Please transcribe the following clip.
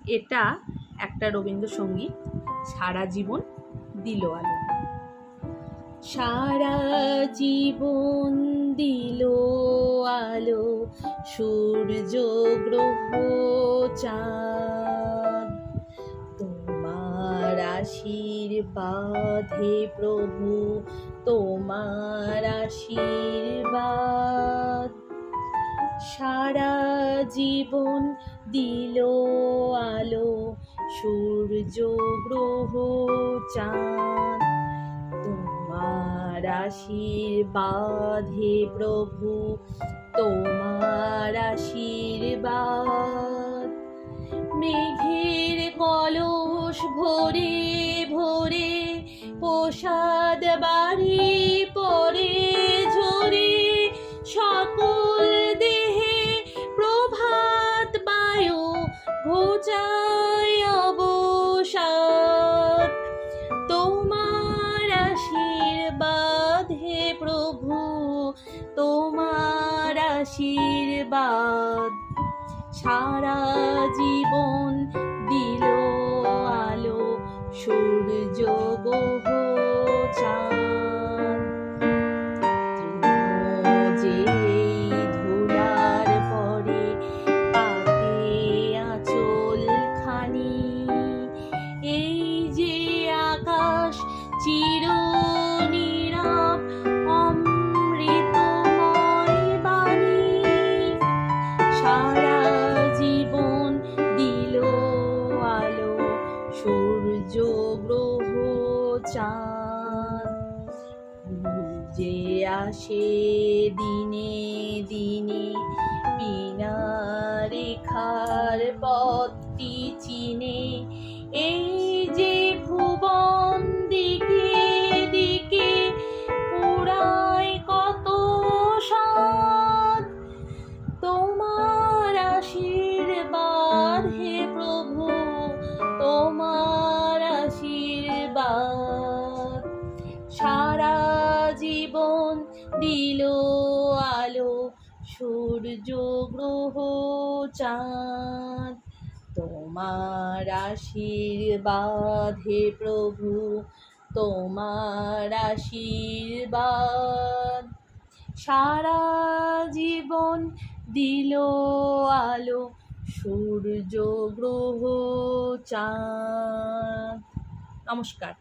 এটা একটা রবীন্দ্রসঙ্গীত, সারা জীবন দিল আলো। সারা জীবন দিল আলো, সূর্য গ্রহ চাঁদ, তোমার আশীর্বাদ হে প্রভু, তোমার আশীর্বাদ। সারা জীবন দিল আলো, সূর্য গ্রহ চাঁদ, তোমার আশীর্বাদ হে প্রভু, তোমার আশীর্বাদ। মেঘের কলস ভরে ভরে প্রসাদ বাড়ি পরে ঝরে, সকল দেহে প্রভাত বায়ু ঘোচায় অবসাদ। তোমার আশীর্বাদ হে প্রভু, তোমার আশীর্বাদ। সারা জীবন দিল আলো, সূর্য গ্রহ চাঁদ, যে ধুলার পরে পাতে আঁচল খানি, এই যে আকাশ চির নীরব অমৃতময় বাণী। সারা জীবন দিল আলো, সূর্য গ্রহ চাঁদ, যে আসে দিনে দিনে বিনা রেখার পথটি চিনে, এই যে ভুবন দিকে দিকে পুরায় কত সাদ। তোমার আশীর্বাদ হে প্রভু, তোমার আশীর্বাদ। সারা জীবন দিল আলো, সূর্য গ্রহ চাঁদ, তোমার আশীর্বাদ হে প্রভু, তোমার আশীর্বাদ। সারা জীবন দিল আলো, সূর্য গ্রহ চাঁদ। নমস্কার।